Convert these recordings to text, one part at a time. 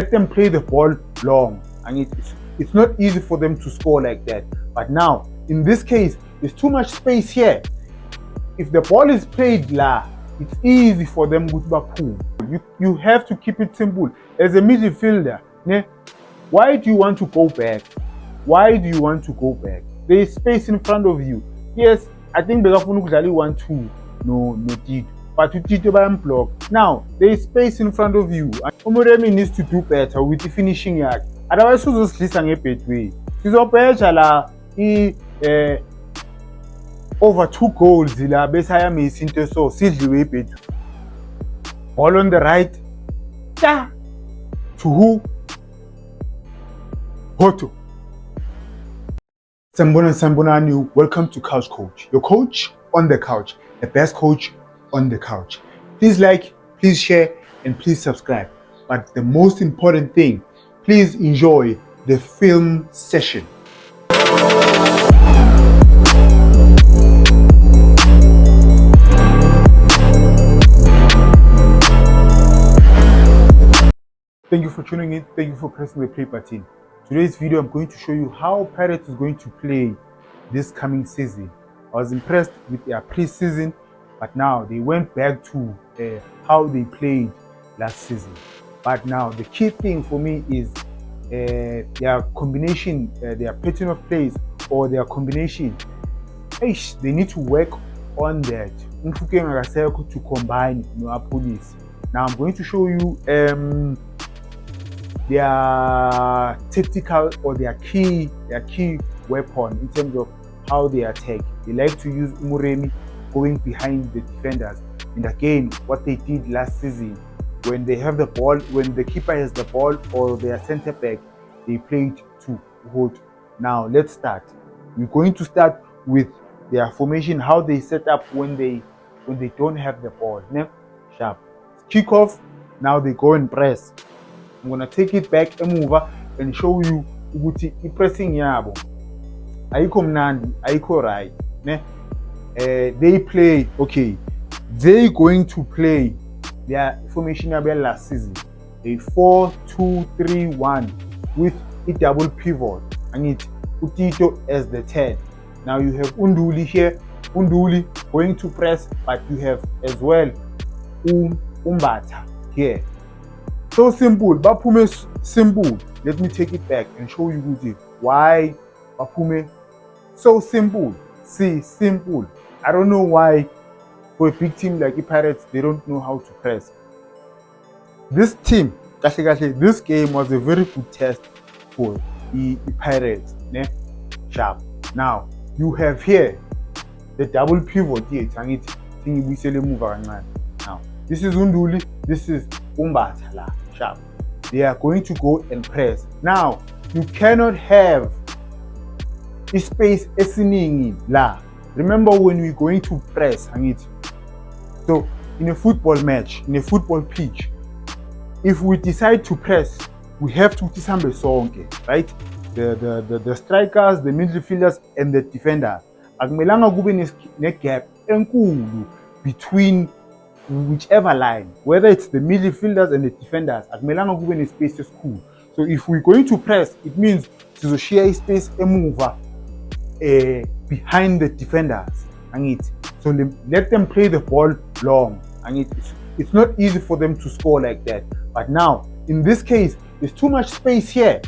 let them play the ball long. And it's not easy for them to score like that. But now, in this case, there's too much space here. If the ball is played la, it's easy for them to pull. You have to keep it simple. As a midfielder, why do you want to go back? Why do you want to go back? There is space in front of you. Yes, I think Bekafunu Kudali want to no Tito. But to Tito by block. Now, there is space in front of you. Umuremi needs to do better with the finishing yard. Otherwise, who's listening a bit way? She's la over 2 goals la besaya mesinto so sidliwe bethu. Ball on the right. To who? Hoto. Sambonani, welcome to Couch Coach. Your coach on the couch. The best coach on the couch. Please like, please share, and please subscribe. But the most important thing, please enjoy the film session. Thank you for tuning in. Thank you for pressing the play button. Today's video, I'm going to show you how Pirates is going to play this coming season. I was impressed with their pre-season, but now they went back to how they played last season. But now the key thing for me is their combination, their pattern of plays or their combination. They need to work on that. To combine police. Now I'm going to show you their tactical or their key weapon in terms of how they attack. They like to use Umuremi going behind the defenders. And again, what they did last season, when they have the ball, when the keeper has the ball or their center back, they played to hold. Now let's start. We're going to start with their formation, how they set up when they don't have the ball. Sharp. Kick off. Now they go and press. I'm gonna take it back and move and show you ukuthi pressing yabo ayikho mnandi, ayikho right. They play, okay, they going to play their formation yabo last season, a 4-2-3-1 with a double pivot and Utito as the 10. Now you have Unduli here, Unduli going to press, but you have as well Umbata here. So simple, Bapume simple. Let me take it back and show you why Bapume so simple. See, simple. I don't know why for a big team like the Pirates, they don't know how to press. This team, this game was a very good test for the Pirates. Sharp. Now, you have here the double pivot here. Now, this is Unduli, this is Umbata. Sharp. They are going to go and press. Now, you cannot have a space esiningi la. Remember when we're going to press, so in a football match, in a football pitch, if we decide to press, we have to tisambe sonke, right? The strikers, the midfielders, and the defenders. Akumelanga kube ne gap enkulu between whichever line, whether it's the midfielders and the defenders, akumelanga kube ne space cool. So if we're going to press, it means to share space emuva behind the defenders. So let them play the ball long. It's not easy for them to score like that. But now, in this case, there's too much space here.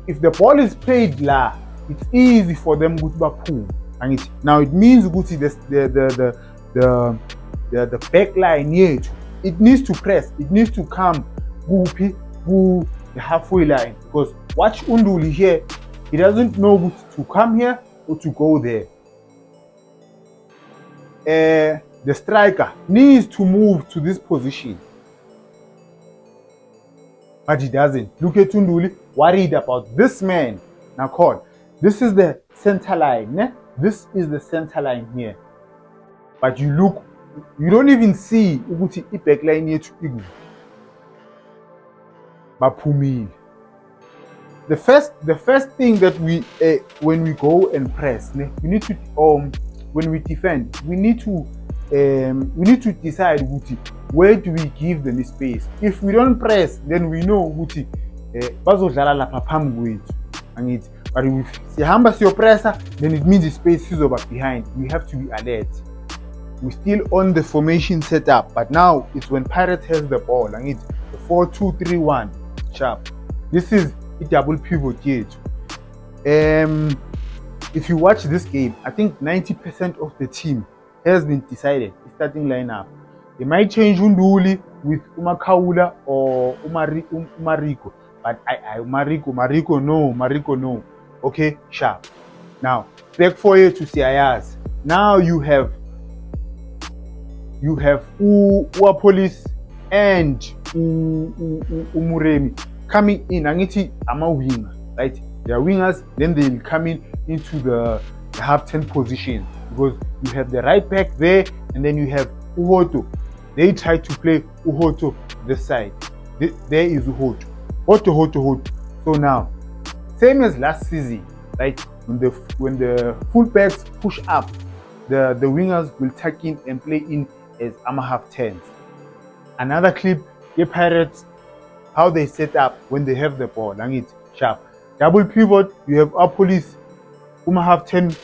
If the ball is played la, it's easy for them to pull. Now it means the back line here, it needs to press, it needs to come go the halfway line, because watch Unduli here, he doesn't know to come here or to go there. The striker needs to move to this position, but he doesn't. Look at Unduli, worried about this man. Now call, this is the center line, this is the center line here, but you look, you don't even see ukuthi backline yethu igu baphumile. The first thing that we when we go and press, we need to when we defend, we need to decide ukuthi where do we give them space? If we don't press, then we know ukuthi bazodlala lapha phambi kwethu, angithi. But if sihamba siyopressa, then it means the space is over behind. We have to be alert. We're still on the formation setup, but now it's when Pirates has the ball, and it's the 4-2-3-1 sharp. This is a double pivot yet. If you watch this game, I think 90% of the team has been decided. The starting lineup. They might change Unduli with Umakaula or Mariko, but Mariko no. Okay, sharp. Now back for you to Siayas. Now you have Police and Umuremi coming in. Angithi ama winger, right? They are wingers, then they'll come into the half-10 position because you have the right back there, and then you have Uhoto. They try to play Uhoto this side. There is Uhoto. Hoto. So now, same as last season, right? When the fullbacks push up, the wingers will tuck in and play in as half-10s. Another clip, the Pirates, how they set up when they have the ball. And it's sharp. Double pivot, you have our Police who have 10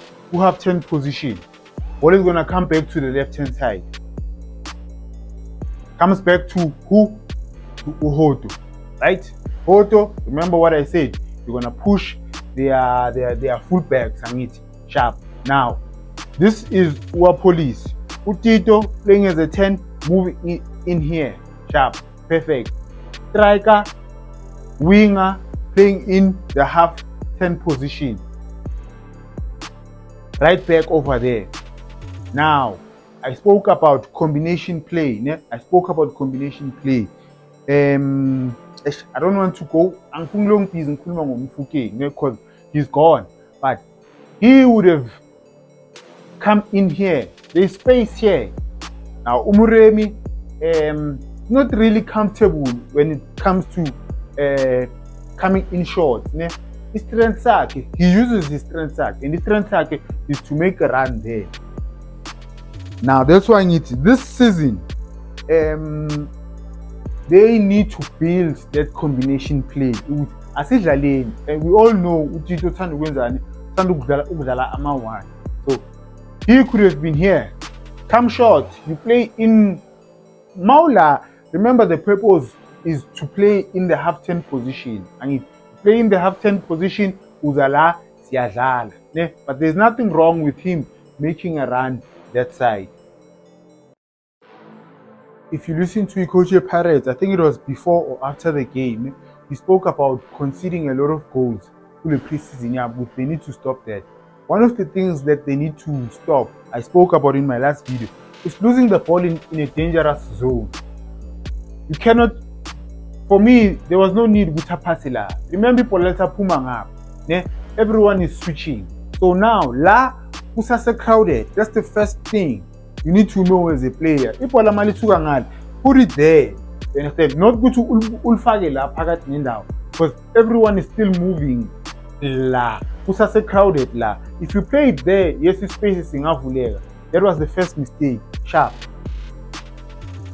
position. Ball is gonna come back to the left-hand side. Comes back to who? To Uhoto. Right? Uhoto, remember what I said. You're gonna push their fullbacks and it's sharp. Now, this is our Police. Utito playing as a 10, moving in here. Sharp. Perfect. Striker, winger, playing in the half-10 position. Right back over there. Now, I spoke about combination play. I don't want to go because he's gone. But he would have come in here. There's space here. Now, Umuremi, not really comfortable when it comes to coming in short. His strength sack, he uses his strength sack, and his strength sack is to make a run there. Now that's why this season, they need to build that combination play. And we all know Utito so he could have been here. Come short, you play in Maula. Remember, the purpose is to play in the half-10 position. And if you play in the half-10 position, Uzala siyadlala. But there's nothing wrong with him making a run that side. If you listen to Ikoche Pirates, I think it was before or after the game, he spoke about conceding a lot of goals in the preseason. But they need to stop that. One of the things that they need to stop, I spoke about in my last video, is losing the ball in a dangerous zone. You cannot. For me, there was no need with Pasila. Remember, everyone is switching. So now, La Usasa crowded. That's the first thing you need to know as a player. Put it there. Not go to Ulfagela Pagat Nindao. Because everyone is still moving. La Usasa crowded. La. If you play it there, yes, the space is enough. That was the first mistake. Sharp.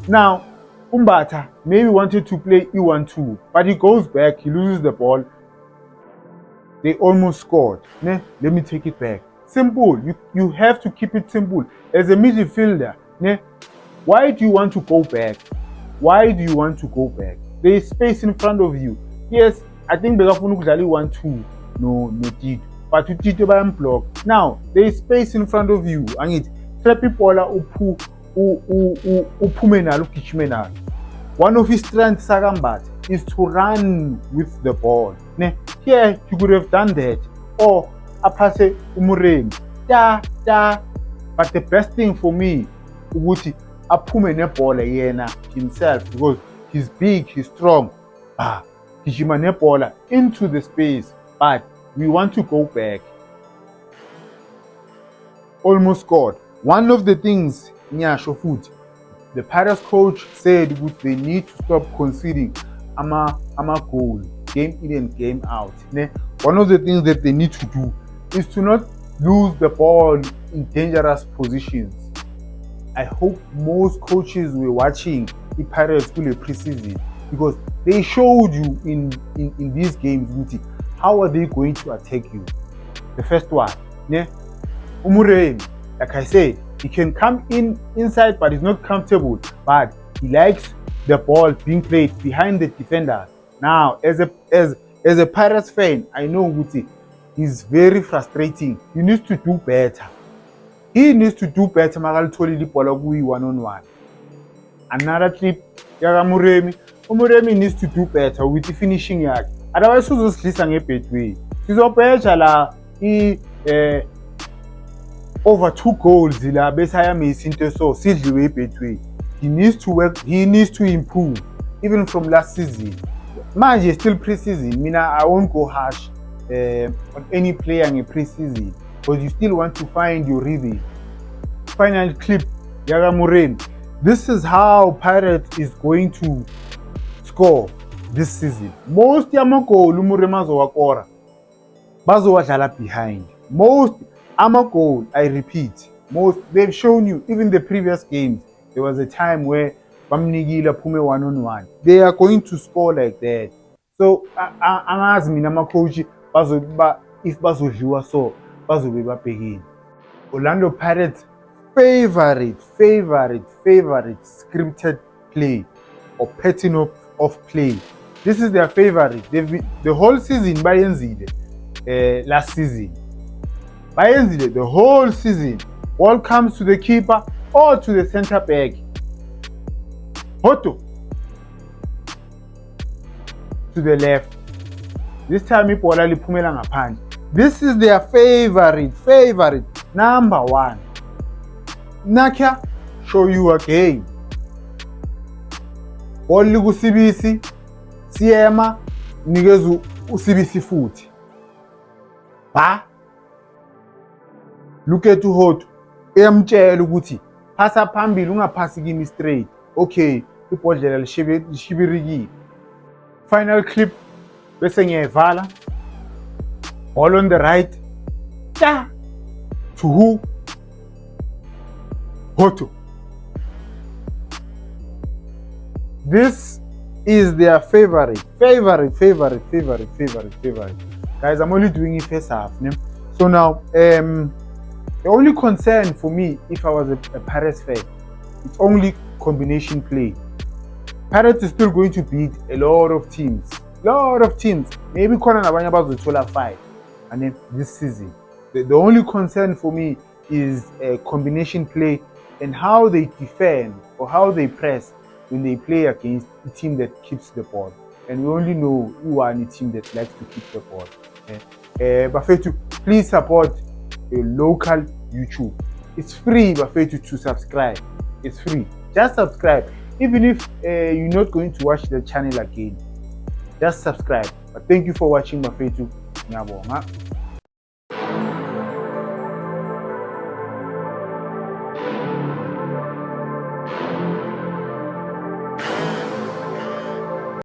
Now, Umbata maybe wanted to play E1-2, but he goes back, he loses the ball. They almost scored. Let me take it back. Simple. You have to keep it simple. As a midfielder, why do you want to go back? There is space in front of you. Yes, I think Begafunu Kudali 1-2. No, did. But you did the block. Now, there is space in front of you. And it Trepi Pola Upumena. One of his strengths, Sagambat, is to run with the ball. Here, you could have done that. Or Apase Umurem. But the best thing for me, Uguti Apumene Pola himself, because he's big, he's strong. Kijimane Pola into the space. But we want to go back. Almost scored. One of the things, Shofut, the Pirates coach said they need to stop conceding ama goal, game in and game out. One of the things that they need to do is to not lose the ball in dangerous positions. I hope most coaches were watching i-Pirates kule preseason, because they showed you in these games ukuthi how are they going to attack you. The first one, ne? Umuremi, like I said, he can come inside, but he's not comfortable. But he likes the ball being played behind the defenders. Now, as a Pirates fan, I know Guti is very frustrating. He needs to do better. He needs to do better. Magalitholi the ball one-on-one. Another clip, Muremi. Umuremi needs to do better with the finishing yard. Otherwise, uzosilisa ngebhetway. Sizobheja la over 2 goals la besaya miss into so sidliwe ibhetway. He needs to work, he needs to improve even from last season. Manje still preseason. I won't go harsh on any player in a preseason, but you still want to find your rhythm. Final clip, Muremi. This is how Pirates is going to score this season. Most amagol Umuremi azowakora bazowadlala behind. Most amagol, I repeat, most they've shown you even the previous games. There was a time where bamnikile phume one-on-one. They are going to score like that. So angazi mina ama-coach if bazodliwa so bazobe babhekile. Orlando Pirates favorite scripted play or pattern of play. This is their favorite. They've been the whole season bayenzile last season. Bayenzile the whole season. Ball comes to the keeper or to the center back. Hoto to the left. This time ibola liphumela ngaphandle. This is their favorite number 1. Nakia show you again. Ball likusibisi siyema nikeza usibisi futhi. Ba look at uHoto uyamtshela ukuthi phasa phambili ungaphasi kimi straight. Okay, ibhodlela lishibirikile. Final clip bese ngiyavala. Ball on the right. Ta to who? Hoto. This is their favorite. Guys, I'm only doing it first half. So now, the only concern for me, if I was a Pirates fan, it's only combination play. Pirates is still going to beat a lot of teams. Maybe Kona Nabanya bazothola 5. And then this season, the only concern for me is a combination play and how they defend or how they press when they play against a team that keeps the ball. And we only know who are a team that likes to keep the ball. Bafethu, please support local YouTube. It's free, Bafethu, to subscribe. It's free. Just subscribe. Even if you're not going to watch the channel again, just subscribe. But thank you for watching, Bafethu. Ngiyabonga.